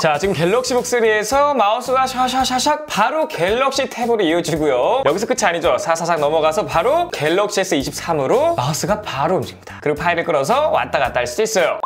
자, 지금 갤럭시북 3에서 마우스가 샤샤샤샥 바로 갤럭시 탭으로 이어지고요. 여기서 끝이 아니죠. 사사삭 넘어가서 바로 갤럭시 S23으로 마우스가 바로 움직입니다. 그리고 파일을 끌어서 왔다 갔다 할 수 있어요.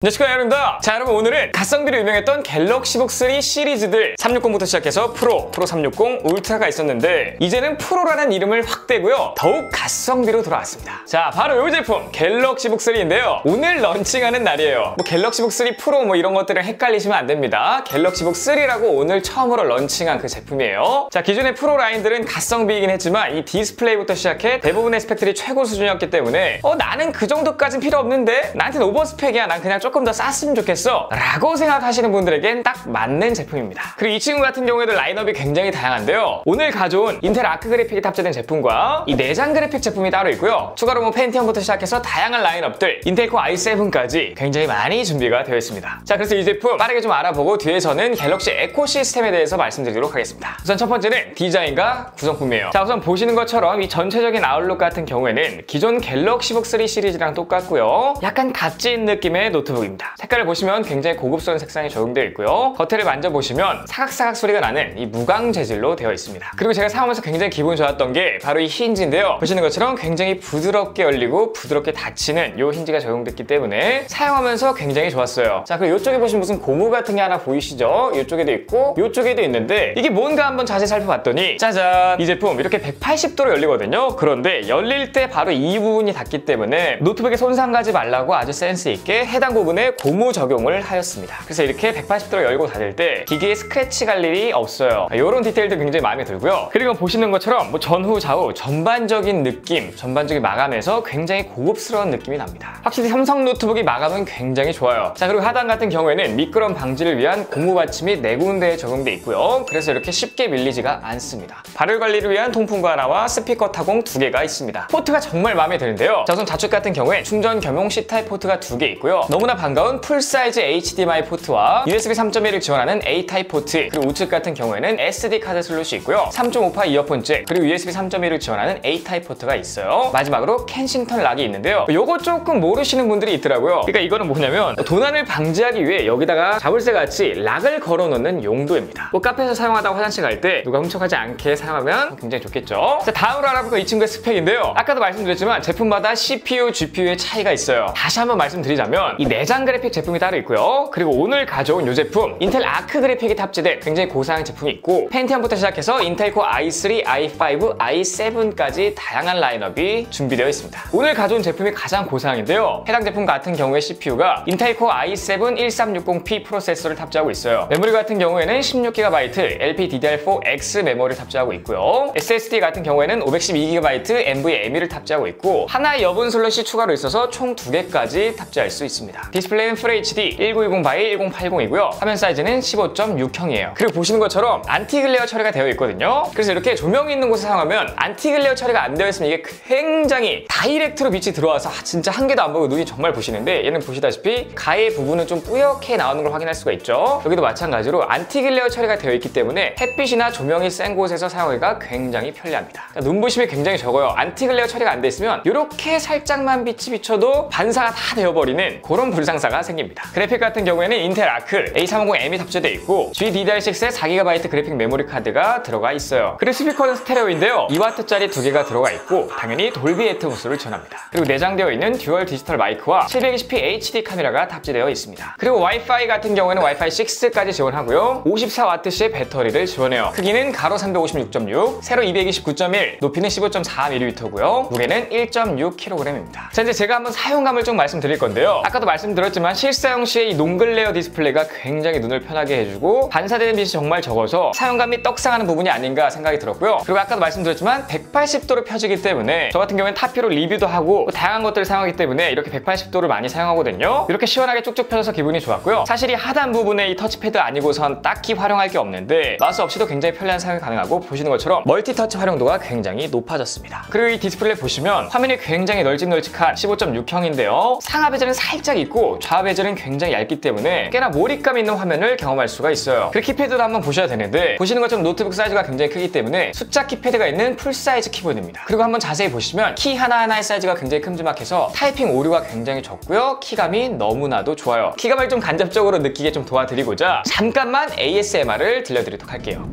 네, 축하드립니다. 자, 여러분 오늘은 가성비로 유명했던 갤럭시북 3 시리즈들 360부터 시작해서 프로, 프로 360, 울트라가 있었는데 이제는 프로라는 이름을 확대고요. 더욱 가성비로 돌아왔습니다. 자, 바로 이 제품 갤럭시북 3인데요. 오늘 런칭하는 날이에요. 뭐 갤럭시북 3 프로 뭐 이런 것들을 헷갈리시면 안 됩니다. 갤럭시북 3라고 오늘 처음으로 런칭한 그 제품이에요. 자, 기존의 프로 라인들은 가성비이긴 했지만 이 디스플레이부터 시작해 대부분의 스펙들이 최고 수준이었기 때문에 나는 그 정도까진 필요 없는데 나한테는 오버스펙이야. 난 그냥 조금 더 쌌으면 좋겠어 라고 생각하시는 분들에겐 딱 맞는 제품입니다. 그리고 이 친구 같은 경우에도 라인업이 굉장히 다양한데요. 오늘 가져온 인텔 아크 그래픽이 탑재된 제품과 이 내장 그래픽 제품이 따로 있고요. 추가로 뭐 펜티엄부터 시작해서 다양한 라인업들 인텔 코어 i7까지 굉장히 많이 준비가 되어 있습니다. 자, 그래서 이 제품 빠르게 좀 알아보고 뒤에서는 갤럭시 에코 시스템에 대해서 말씀드리도록 하겠습니다. 우선 첫 번째는 디자인과 구성품이에요. 자, 우선 보시는 것처럼 이 전체적인 아웃룩 같은 경우에는 기존 갤럭시북 3 시리즈랑 똑같고요. 약간 값진 느낌의 노트북 입니다. 색깔을 보시면 굉장히 고급스러운 색상이 적용되어 있고요. 겉을 만져보시면 사각사각 소리가 나는 이 무광 재질로 되어 있습니다. 그리고 제가 사용하면서 굉장히 기분 좋았던 게 바로 이 힌지인데요. 보시는 것처럼 굉장히 부드럽게 열리고 부드럽게 닫히는 이 힌지가 적용됐기 때문에 사용하면서 굉장히 좋았어요. 자, 그리고 이쪽에 보시면 무슨 고무 같은 게 하나 보이시죠? 이쪽에도 있고 이쪽에도 있는데 이게 뭔가 한번 자세히 살펴봤더니 짜잔! 이 제품 이렇게 180도로 열리거든요. 그런데 열릴 때 바로 이 부분이 닿기 때문에 노트북에 손상 가지 말라고 아주 센스 있게 해당 부분에 고무 적용을 하였습니다. 그래서 이렇게 180도로 열고 닫을 때 기계에 스크래치 갈 일이 없어요. 이런 디테일도 굉장히 마음에 들고요. 그리고 보시는 것처럼 뭐 전후 좌우 전반적인 느낌, 전반적인 마감에서 굉장히 고급스러운 느낌이 납니다. 확실히 삼성 노트북이 마감은 굉장히 좋아요. 자, 그리고 하단 같은 경우에는 미끄럼 방지를 위한 고무 받침이 4군데에 적용돼 있고요. 그래서 이렇게 쉽게 밀리지가 않습니다. 발열 관리를 위한 통풍구 하나와 스피커 타공 2개가 있습니다. 포트가 정말 마음에 드는데요. 자, 우선 좌측 같은 경우에 충전 겸용 C타입 포트가 2개 있고요. 너무나 반가운 풀사이즈 HDMI 포트와 USB 3.1을 지원하는 A타입 포트, 그리고 우측 같은 경우에는 SD 카드 슬롯이 있고요. 3.5파 이어폰 잭, 그리고 USB 3.1을 지원하는 A타입 포트가 있어요. 마지막으로 켄싱턴 락이 있는데요. 요거 조금 모르시는 분들이 있더라고요. 그러니까 이거는 뭐냐면 도난을 방지하기 위해 여기다가 자물쇠 같이 락을 걸어 놓는 용도입니다. 뭐 카페에서 사용하다가 화장실 갈 때 누가 훔쳐가지 않게 사용하면 굉장히 좋겠죠. 자, 다음으로 알아볼 거 이 친구의 스펙인데요. 아까도 말씀드렸지만 제품마다 CPU, GPU의 차이가 있어요. 다시 한번 말씀드리자면 이 내장 그래픽 제품이 따로 있고요. 그리고 오늘 가져온 이 제품 인텔 아크 그래픽이 탑재된 굉장히 고사양 제품이 있고 펜티엄부터 시작해서 인텔 코어 i3, i5, i7까지 다양한 라인업이 준비되어 있습니다. 오늘 가져온 제품이 가장 고사양인데요. 해당 제품 같은 경우에 CPU가 인텔 코어 i7 1360P 프로세서를 탑재하고 있어요. 메모리 같은 경우에는 16GB LPDDR4X 메모리를 탑재하고 있고요. SSD 같은 경우에는 512GB NVMe를 탑재하고 있고 하나의 여분 슬롯이 추가로 있어서 총 2개까지 탑재할 수 있습니다. 디스플레이는 FHD 1920x 1080이고요. 화면 사이즈는 15.6형이에요. 그리고 보시는 것처럼 안티글레어 처리가 되어 있거든요. 그래서 이렇게 조명이 있는 곳에 사용하면 안티글레어 처리가 안 되어 있으면 이게 굉장히 다이렉트로 빛이 들어와서 진짜 한 개도 안 보고 눈이 정말 부시는데 얘는 보시다시피 가해 부분은 좀 뿌옇게 나오는 걸 확인할 수가 있죠. 여기도 마찬가지로 안티글레어 처리가 되어 있기 때문에 햇빛이나 조명이 센 곳에서 사용하기가 굉장히 편리합니다. 눈부심이 굉장히 적어요. 안티글레어 처리가 안 돼 있으면 이렇게 살짝만 빛이 비춰도 반사가 다 되어버리는 그런 불상사가 생깁니다. 그래픽 같은 경우에는 인텔 아크 A350M이 탑재되어 있고 GDDR6에 4GB 그래픽 메모리 카드가 들어가 있어요. 그리고 스피커는 스테레오인데요. 2W짜리 2개가 들어가 있고 당연히 돌비 애트모스를 지원합니다. 그리고 내장되어 있는 듀얼 디지털 마이크와 720p HD 카메라가 탑재되어 있습니다. 그리고 와이파이 같은 경우에는 와이파이 6까지 지원하고요. 54W시의 배터리를 지원해요. 크기는 가로 356.6, 세로 229.1, 높이는 15.4mm고요. 무게는 1.6kg입니다. 자, 이제 제가 한번 사용감을 좀 말씀드릴 건데요. 아까도 말씀드렸지만 실사용 시에 이 농글레어 디스플레이가 굉장히 눈을 편하게 해주고 반사되는 빛이 정말 적어서 사용감이 떡상하는 부분이 아닌가 생각이 들었고요. 그리고 아까도 말씀드렸지만 180도로 펴지기 때문에 저 같은 경우에는 타피로 리뷰도 하고 다양한 것들을 사용하기 때문에 이렇게 180도를 많이 사용하거든요. 이렇게 시원하게 쭉쭉 펴져서 기분이 좋았고요. 사실 이 하단 부분에 이 터치패드 아니고선 딱히 활용할 게 없는데 마우스 없이도 굉장히 편리한 사용이 가능하고 보시는 것처럼 멀티터치 활용도가 굉장히 높아졌습니다. 그리고 이 디스플레이 보시면 화면이 굉장히 널찍널찍한 15.6형인데요. 상하 베젤은 살짝 있고 있고 좌 베젤은 굉장히 얇기 때문에 꽤나 몰입감 있는 화면을 경험할 수가 있어요. 그리고 키패드도 한번 보셔야 되는데 보시는 것처럼 노트북 사이즈가 굉장히 크기 때문에 숫자 키패드가 있는 풀사이즈 키보드입니다. 그리고 한번 자세히 보시면 키 하나하나의 사이즈가 굉장히 큼지막해서 타이핑 오류가 굉장히 적고요. 키감이 너무나도 좋아요. 키감을 좀 간접적으로 느끼게 좀 도와드리고자 잠깐만 ASMR을 들려드리도록 할게요.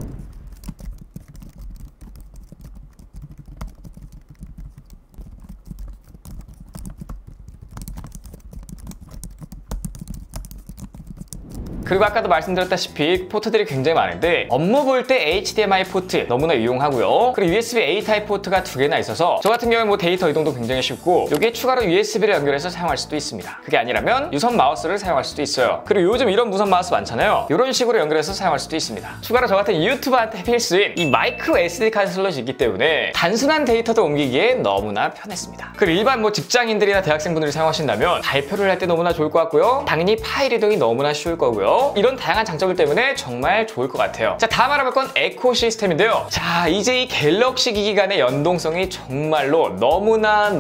그리고 아까도 말씀드렸다시피 포트들이 굉장히 많은데 업무 볼 때 HDMI 포트 너무나 유용하고요. 그리고 USB-A 타입 포트가 2개나 있어서 저 같은 경우에 뭐 데이터 이동도 굉장히 쉽고 여기에 추가로 USB를 연결해서 사용할 수도 있습니다. 그게 아니라면 유선 마우스를 사용할 수도 있어요. 그리고 요즘 이런 무선 마우스 많잖아요. 이런 식으로 연결해서 사용할 수도 있습니다. 추가로 저 같은 유튜버한테 필수인 이 마이크로 SD 카드 슬롯이 있기 때문에 단순한 데이터도 옮기기에 너무나 편했습니다. 그리고 일반 뭐 직장인들이나 대학생분들이 사용하신다면 발표를 할 때 너무나 좋을 것 같고요. 당연히 파일 이동이 너무나 쉬울 거고요. 이런 다양한 장점들 때문에 정말 좋을 것 같아요. 자, 다음 알아볼 건 에코시스템인데요. 자, 이제 이 갤럭시 기기 간의 연동성이 정말로 너무나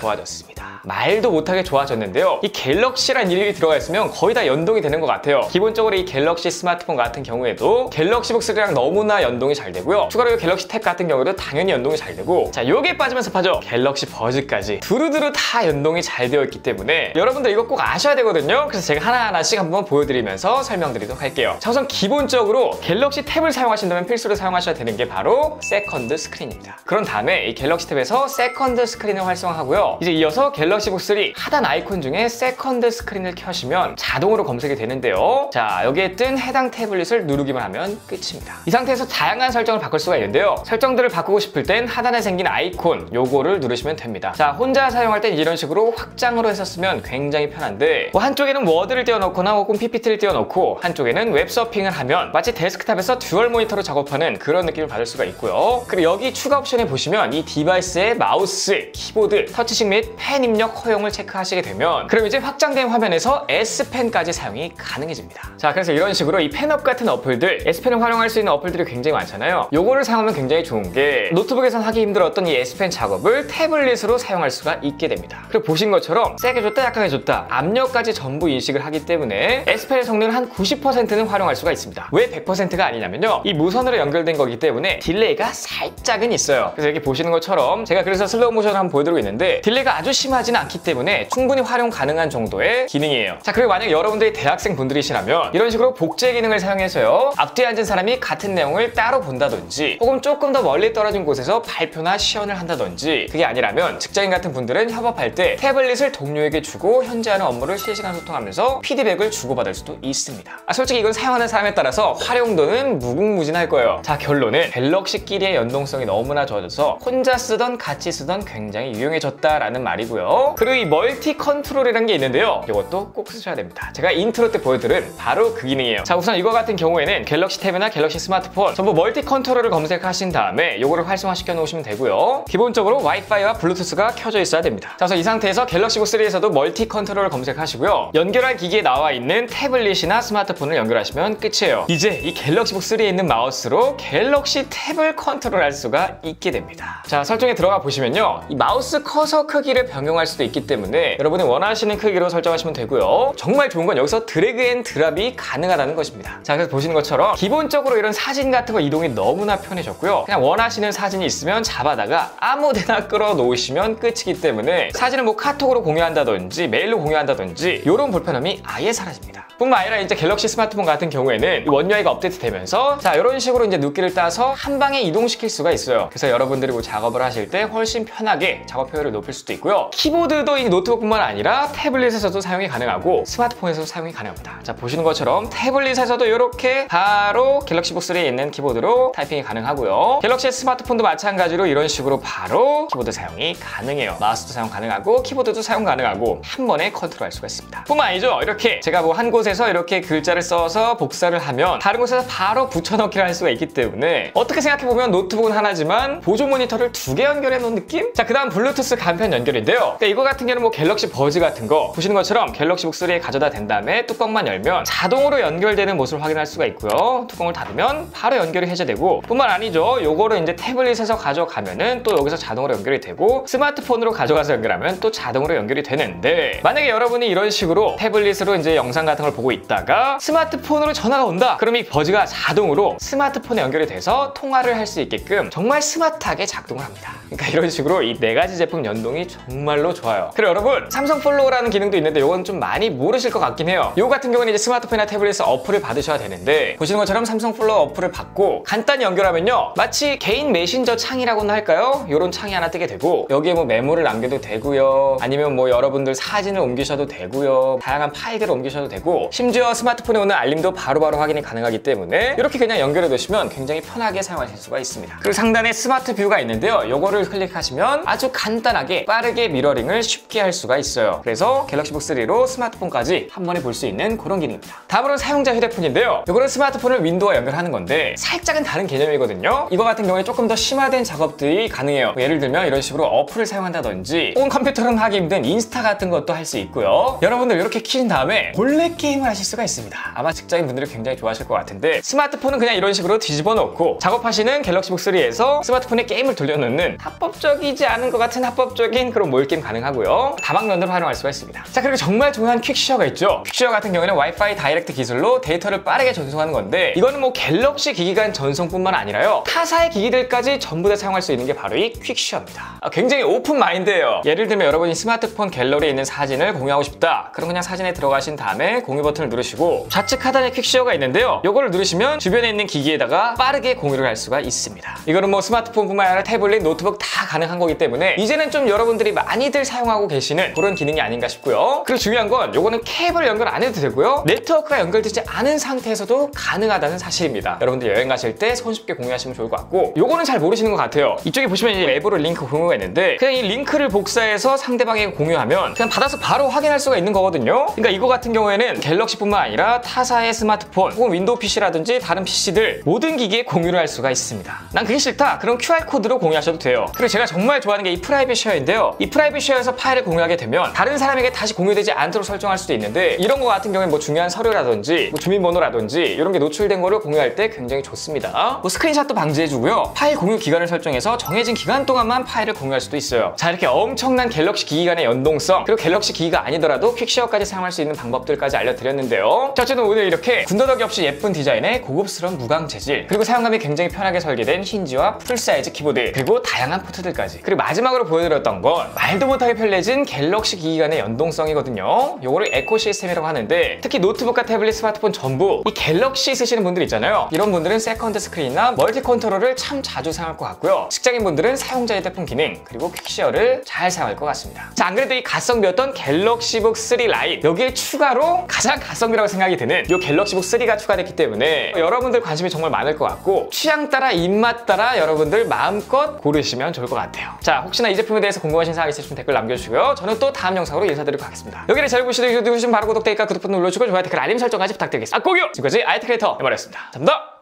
좋아졌습니다. 말도 못하게 좋아졌는데요. 이 갤럭시란 이름이 들어가 있으면 거의 다 연동이 되는 것 같아요. 기본적으로 이 갤럭시 스마트폰 같은 경우에도 갤럭시북 3랑 너무나 연동이 잘 되고요. 추가로 이 갤럭시 탭 같은 경우에도 당연히 연동이 잘 되고, 자, 요게 빠지면 섭하죠. 갤럭시 버즈까지 두루두루 다 연동이 잘 되어 있기 때문에 여러분들 이거 꼭 아셔야 되거든요. 그래서 제가 하나하나씩 한번 보여드리면서 설명드리도록 할게요. 자, 우선 기본적으로 갤럭시 탭을 사용하신다면 필수로 사용하셔야 되는 게 바로 세컨드 스크린입니다. 그런 다음에 이 갤럭시 탭에서 세컨드 스크린을 활성화하고요. 이제 이어서 갤럭시북 3 하단 아이콘 중에 세컨드 스크린을 켜시면 자동으로 검색이 되는데요. 자, 여기에 뜬 해당 태블릿을 누르기만 하면 끝입니다. 이 상태에서 다양한 설정을 바꿀 수가 있는데요. 설정들을 바꾸고 싶을 땐 하단에 생긴 아이콘 요거를 누르시면 됩니다. 자, 혼자 사용할 땐 이런 식으로 확장으로 해서 쓰면 굉장히 편한데 뭐 한쪽에는 워드를 띄워놓거나 혹은 PPT를 띄워놓고 한쪽에는 웹서핑을 하면 마치 데스크탑에서 듀얼 모니터로 작업하는 그런 느낌을 받을 수가 있고요. 그리고 여기 추가 옵션에 보시면 이 디바이스의 마우스, 키보드, 터치식 및 펜 입력 허용을 체크하시게 되면 그럼 이제 확장된 화면에서 S펜까지 사용이 가능해집니다. 자, 그래서 이런 식으로 이 펜업 같은 어플들, S펜을 활용할 수 있는 어플들이 굉장히 많잖아요. 요거를 사용하면 굉장히 좋은 게 노트북에선 하기 힘들었던 이 S펜 작업을 태블릿으로 사용할 수가 있게 됩니다. 그리고 보신 것처럼 세게 줬다 약하게 줬다 압력까지 전부 인식을 하기 때문에 S펜의 성능을 한 90%는 활용할 수가 있습니다. 왜 100%가 아니냐면요, 이 무선으로 연결된 거기 때문에 딜레이가 살짝은 있어요. 그래서 여기 보시는 것처럼 제가 그래서 슬로우 모션을 한번 보여드리고 있는데 딜레이가 아주 심하지는 않기 때문에 충분히 활용 가능한 정도의 기능이에요. 자, 그리고 만약 여러분들이 대학생 분들이시라면 이런 식으로 복제 기능을 사용해서요, 앞뒤에 앉은 사람이 같은 내용을 따로 본다든지 혹은 조금 더 멀리 떨어진 곳에서 발표나 시연을 한다든지, 그게 아니라면 직장인 같은 분들은 협업할 때 태블릿을 동료에게 주고 현재 하는 업무를 실시간 소통하면서 피드백을 주고받을 수도 있습니다. 솔직히 이건 사용하는 사람에 따라서 활용도는 무궁무진할 거예요. 자, 결론은 갤럭시끼리의 연동성이 너무나 좋아져서 혼자 쓰던 같이 쓰던 굉장히 유용해졌다라는 말이고요. 그리고 이 멀티 컨트롤이라는 게 있는데요, 이것도 꼭 쓰셔야 됩니다. 제가 인트로 때 보여드린 바로 그 기능이에요. 자, 우선 이거 같은 경우에는 갤럭시 탭이나 갤럭시 스마트폰 전부 멀티 컨트롤을 검색하신 다음에 이거를 활성화시켜 놓으시면 되고요. 기본적으로 와이파이와 블루투스가 켜져 있어야 됩니다. 자, 그래서 이 상태에서 갤럭시북 3에서도 멀티 컨트롤을 검색하시고요. 연결할 기기에 나와 있는 태블릿이나 스마트폰을 연결하시면 끝이에요. 이제 이 갤럭시북 3에 있는 마우스로 갤럭시 탭을 컨트롤할 수가 있게 됩니다. 자, 설정에 들어가 보시면요, 이 마우스 커서 크기를 변경할 수도 있기 때문에 여러분이 원하시는 크기로 설정하시면 되고요. 정말 좋은 건 여기서 드래그 앤 드랍이 가능하다는 것입니다. 자, 그래서 보시는 것처럼 기본적으로 이런 사진 같은 거 이동이 너무나 편해졌고요. 그냥 원하시는 사진이 있으면 잡아다가 아무데나 끌어 놓으시면 끝이기 때문에 사진을 뭐 카톡으로 공유한다든지 메일로 공유한다든지 이런 불편함이 아예 사라집니다. 뿐만 아니라 이제 갤럭시 스마트폰 같은 경우에는 원UI가 업데이트 되면서 자, 이런 식으로 이제 눕기를 따서 한 방에 이동시킬 수가 있어요. 그래서 여러분들이 뭐 작업을 하실 때 훨씬 편하게 작업 효율을 높일 수도 있고요. 키보드도 이 노트북뿐만 아니라 태블릿에서도 사용이 가능하고 스마트폰에서도 사용이 가능합니다. 자, 보시는 것처럼 태블릿에서도 이렇게 바로 갤럭시북 3에 있는 키보드로 타이핑이 가능하고요. 갤럭시 스마트폰도 마찬가지로 이런 식으로 바로 키보드 사용이 가능해요. 마우스도 사용 가능하고 키보드도 사용 가능하고 한 번에 컨트롤할 수가 있습니다. 뿐만 아니죠, 이렇게 제가 뭐 한 곳에 곳에서 이렇게 글자를 써서 복사를 하면 다른 곳에서 바로 붙여넣기를 할 수가 있기 때문에 어떻게 생각해보면 노트북은 하나지만 보조 모니터를 2개 연결해 놓은 느낌? 자, 그 다음 블루투스 간편 연결인데요. 그러니까 이거 같은 경우는 뭐 갤럭시 버즈 같은 거 보시는 것처럼 갤럭시 북3에 가져다 댄 다음에 뚜껑만 열면 자동으로 연결되는 모습을 확인할 수가 있고요. 뚜껑을 닫으면 바로 연결이 해제되고 뿐만 아니죠. 요거를 이제 태블릿에서 가져가면은 또 여기서 자동으로 연결이 되고 스마트폰으로 가져가서 연결하면 또 자동으로 연결이 되는데 만약에 여러분이 이런 식으로 태블릿으로 이제 영상 같은 걸 보고 있다가 스마트폰으로 전화가 온다. 그럼 이 버즈가 자동으로 스마트폰에 연결이 돼서 통화를 할 수 있게끔 정말 스마트하게 작동을 합니다. 그러니까 이런 식으로 이 4가지 제품 연동이 정말로 좋아요. 그리고 여러분 삼성 팔로우라는 기능도 있는데 이건 좀 많이 모르실 것 같긴 해요. 이거 같은 경우는 이제 스마트폰이나 태블릿에 어플을 받으셔야 되는데 보시는 것처럼 삼성 팔로우 어플을 받고 간단히 연결하면요. 마치 개인 메신저 창이라고나 할까요? 이런 창이 하나 뜨게 되고 여기에 뭐 메모를 남겨도 되고요. 아니면 뭐 여러분들 사진을 옮기셔도 되고요. 다양한 파일들을 옮기셔도 되고 심지어 스마트폰에 오는 알림도 바로바로 확인이 가능하기 때문에 이렇게 그냥 연결해 두시면 굉장히 편하게 사용하실 수가 있습니다. 그리고 상단에 스마트 뷰가 있는데요. 요거를 클릭하시면 아주 간단하게 빠르게 미러링을 쉽게 할 수가 있어요. 그래서 갤럭시 북3로 스마트폰까지 한 번에 볼 수 있는 그런 기능입니다. 다음으로는 사용자 휴대폰인데요. 요거는 스마트폰을 윈도우와 연결하는 건데 살짝은 다른 개념이거든요. 이거 같은 경우에 조금 더 심화된 작업들이 가능해요. 예를 들면 이런 식으로 어플을 사용한다든지 혹은 컴퓨터로는 하기 힘든 인스타 같은 것도 할 수 있고요. 여러분들 이렇게 키신 다음에 몰래 게임을 하실 수가 있습니다. 아마 직장인 분들이 굉장히 좋아하실 것 같은데 스마트폰은 그냥 이런 식으로 뒤집어 놓고 작업하시는 갤럭시 북3에서 스마트폰에 게임을 돌려놓는 합법적이지 않은 것 같은 합법적인 그런 모의 게임 가능하고요. 다방면으로 활용할 수가 있습니다. 자, 그리고 정말 중요한 퀵쉐어가 있죠. 퀵쉐어 같은 경우에는 와이파이 다이렉트 기술로 데이터를 빠르게 전송하는 건데 이거는 뭐 갤럭시 기기 간 전송뿐만 아니라요. 타사의 기기들까지 전부 다 사용할 수 있는 게 바로 이 퀵쉐어입니다. 굉장히 오픈 마인드예요. 예를 들면 여러분이 스마트폰 갤러리에 있는 사진을 공유하고 싶다. 그럼 그냥 사진에 들어가신 다음에 공유 버튼을 누르시고 좌측 하단에 퀵쉐어가 있는데요. 이거를 누르시면 주변에 있는 기기에다가 빠르게 공유를 할 수가 있습니다. 이거는 뭐 스마트폰뿐만 아니라 태블릿, 노트북 다 가능한 거기 때문에 이제는 좀 여러분들이 많이들 사용하고 계시는 그런 기능이 아닌가 싶고요. 그리고 중요한 건 이거는 케이블 연결 안 해도 되고요. 네트워크가 연결되지 않은 상태에서도 가능하다는 사실입니다. 여러분들 여행 가실 때 손쉽게 공유하시면 좋을 것 같고 이거는 잘 모르시는 것 같아요. 이쪽에 보시면 이제 앱으로 링크 공유가 있는데 그냥 이 링크를 복사해서 상대방에게 공유하면 그냥 받아서 바로 확인할 수가 있는 거거든요. 그러니까 이거 같은 경우에는 갤럭시뿐만 아니라 타사의 스마트폰 혹은 윈도우 PC라든지 다른 PC들 모든 기기에 공유를 할 수가 있습니다. 난 그게 싫다. 그럼 QR코드로 공유하셔도 돼요. 그리고 제가 정말 좋아하는 게 이 프라이빗 쉐어인데요. 이 프라이빗 쉐어에서 파일을 공유하게 되면 다른 사람에게 다시 공유되지 않도록 설정할 수도 있는데 이런 거 같은 경우에 뭐 중요한 서류라든지 뭐 주민번호라든지 이런 게 노출된 거를 공유할 때 굉장히 좋습니다. 뭐 스크린샷도 방지해주고요. 파일 공유 기간을 설정해서 정해진 기간 동안만 파일을 공유할 수도 있어요. 자, 이렇게 엄청난 갤럭시 기기 간의 연동성 그리고 갤럭시 기기가 아니더라도 퀵쉐어까지 사용할 수 있는 방법들까지 알려드렸는데요. 자, 어쨌든 오늘 이렇게 군더더기 없이 예쁜 디자인의 고급스러운 무광 재질 그리고 사용감이 굉장히 편하게 설계된 힌지와 풀사이즈 키보드 그리고 다양한 포트들까지 그리고 마지막으로 보여드렸던 건 말도 못하게 편리해진 갤럭시 기기 간의 연동성이거든요. 요거를 에코 시스템이라고 하는데 특히 노트북과 태블릿, 스마트폰 전부 이 갤럭시 쓰시는 분들 있잖아요. 이런 분들은 세컨드 스크린이나 멀티 컨트롤을 참 자주 사용할 것 같고요. 직장인 분들은 사용자 휴대폰 기능 그리고 퀵쉐어를 잘 사용할 것 같습니다. 자, 안 그래도 이 가성비였던 갤럭시북 3 라이트 여기에 추가로 가장 가성비라고 생각이 드는 이 갤럭시북 3가 추가됐기 때문에 여러분들 관심이 정말 많을 것 같고 취향 따라 입맛 따라 여러분들 마음껏 고르시면 좋을 것 같아요. 자, 혹시나 이 제품에 대해서 궁금하신 사항 있으시면 댓글 남겨주시고요. 저는 또 다음 영상으로 인사드리도록 하겠습니다. 여기를 잘 보시고 바로 구독, 댓글과 구독 버튼 눌러주시고 좋아요, 댓글, 알림 설정까지 부탁드리겠습니다. 꼭이요! 지금까지 IT 크리에이터 MR이었습니다. 감사합니다.